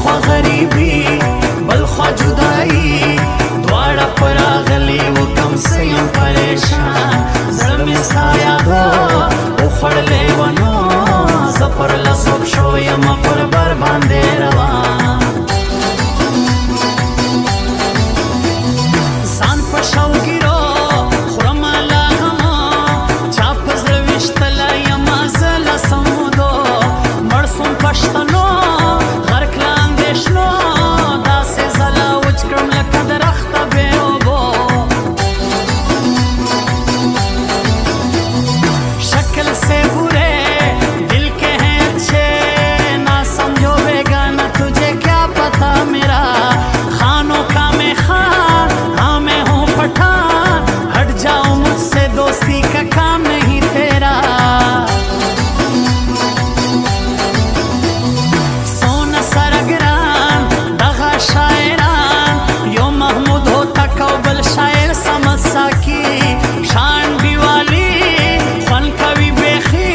خوا غریبي بل خوا جدایي دواړه پر راغلي و کم څه یم پریشان زړه مې ستا یادو وخوړلی و نو زه پر لسو پښو یم پر بر باندې روان ځان په شوګیرو خورم لا غمه چا په زړه ویشتلی یم زه له سمودو مړ سوم پښتنو غرق له اندېښنو داسې ځله وچ کړم لکه درخته بې اوبو شکل سے برے دل کے ہیں اچھے نہ سمجھو بیگانہ تجھے کیا پتا میرا خانوں کا میں خان ہاں میں ہوں پٹھان ہٹ جاؤ مجھ سے دوستی کا کام نہیں تیرا سونا سرگران دغا شاعران یو محمود ہوتا کو بل شاعر سمجھ ساکی شان بیوالی فن کوي بیخي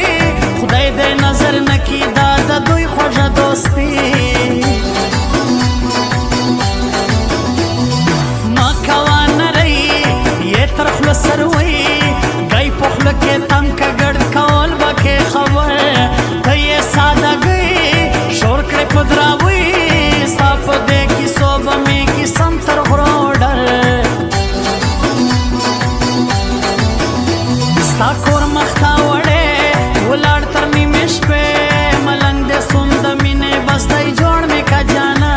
خدای دې نظر نکي دا د دوی خوږه دوستي ما کوه نری یې تر خوله سروي ګی په خوله کې تم که ګډ کول به کې خبر ته یې سادهګۍ شور کړې په دراوۍ ستا په دې کیسو به مې کیسم تر غرو ډر ستا کور مخته وړې ولاړ تر نیمې شپې ملنګ دې سوم د مینې بس دی جوړ مې که جانا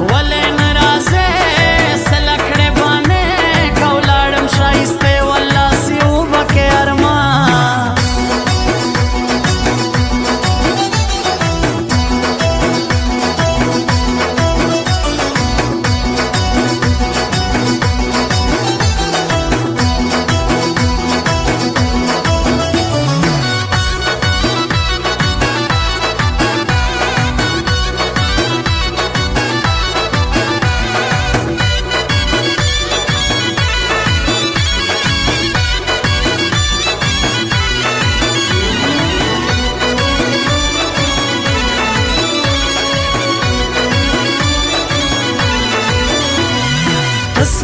ولې نه راځې سله کړې بانې که ولاړم ښایستې والله سي اوبه کې ارمان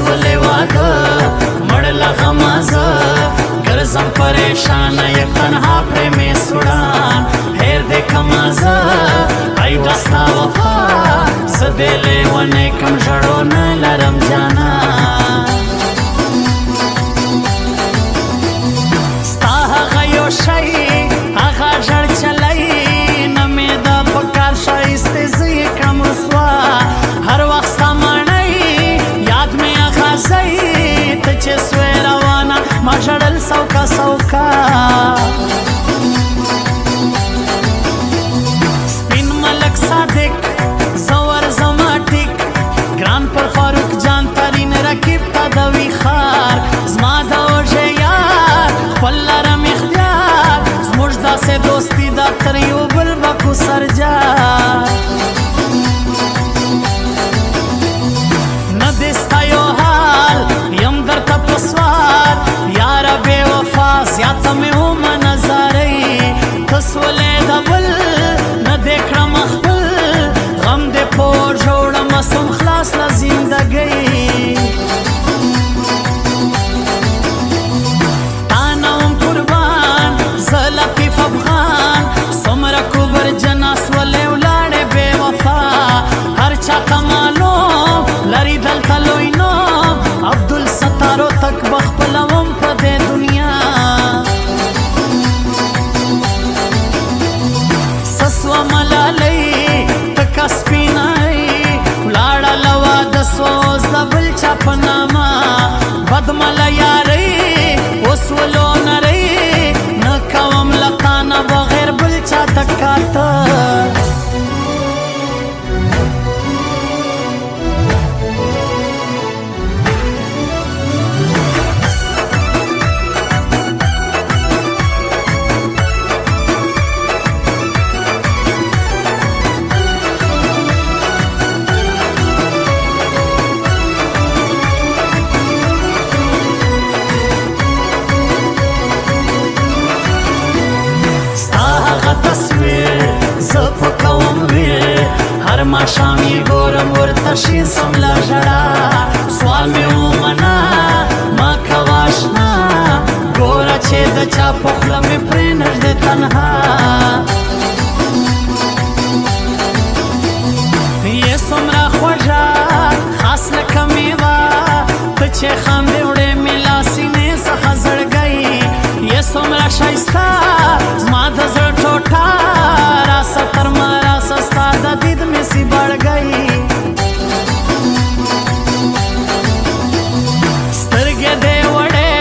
ولې واده مړ له غمه زه ګرځم پریشانه یک تنها پرې مې سوړان هېر دې کمه زه ای وستا وفا زه دې لیونی کم ژړو نه لرم جانا ستا هغه یو شی هغه ژړ چلی نه مې د په کار ښایستې زه یې کړم رسوا هر وخت ستا ماڼۍ یاد مې اغازی ته چې سوې روانه ما ژړل سوکا سوکا سپین ملک صادق زور زما ټیک ګران پر فاروق جان ترین رکیب ته د ویښار زما د اوږې یار خپل لرم اختیار زموږ داسې دوستي دا تر یو بل به کوسر جار نه دې ستا یو حال یم درته په سوال یاره بې وفا زیاته مې ومه نظارۍ ته سولې د بل نه دې کړم خپل غم دې په ژوړمه سم خلاص له زندګۍ تا نه وم قربان زه لطیف افغان څومره کوبر جناس ولې ولاړې بې وفا هر چاته معلوم لري دلته لوی نوم عبدالستارو تک بخپله وم په دې دنیا سسوه ملالۍ تکه سپینۍ ولاړه له واده سوه اوس د بل چا په نامه بدمله یارۍ اوس ولو نرۍ نه کوم له تا نه بغیر بل چا ته کاته شام یې ګورم ورته شي سملا ژړا سوال مې ومنه ما کوه اشنا ګوره چې د چا په خوله مې پرېنږدې تنها یې څومره خوږه خاص لکه میوه ته چې خاندې وړې مې لا سینې څخه زړګی یې څومره ښایسته زما د زړه ټوټه راسه تر ما راسه ستا د دید مې سي بړګی سترګې دې وړې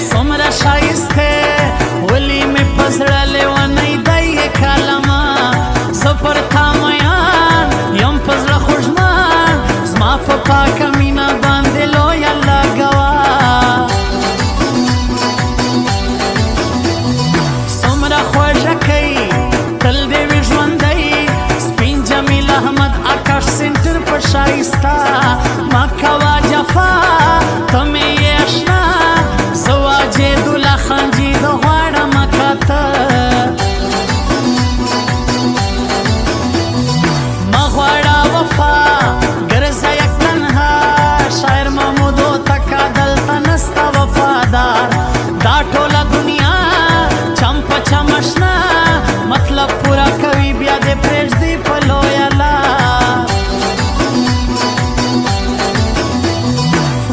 څومره ښایستې ولې مې په زړه لیونی دی یې کلمه زه پر تا میان یم په زړه خوږمن زما په پاکه مینه باندې لوی الله ګواه څومره خوږه کوي تل دې وي ژوندی سپین جمیل احمد آکاش سینټر په ښایسته مه کوه جفا ته مې یې اشنا زه واجدالله خان جي د غواړم که ته مه غواړه وفا ګرځه یک تنها شاعر محمود هوتکه دلته نسته وفادار دا ټوله دنیا چم په چم اشنا مطلب پورا کوي بیا دې پرېږدي په لویه لار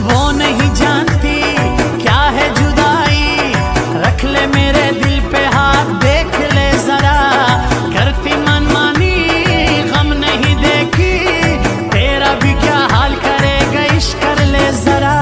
وہ نہیں جانتی کیا ہے جدائی رکھ لے میرے دل پہ ہاتھ دیکھ لے ذرا کرتی من مانی غم نہیں دیکھی تیرا بھی کیا حال کرے گا عشق کر لے ذرا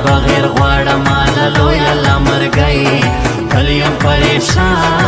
بغیر غواړم ماله لویه له مرګی تل یم پریشان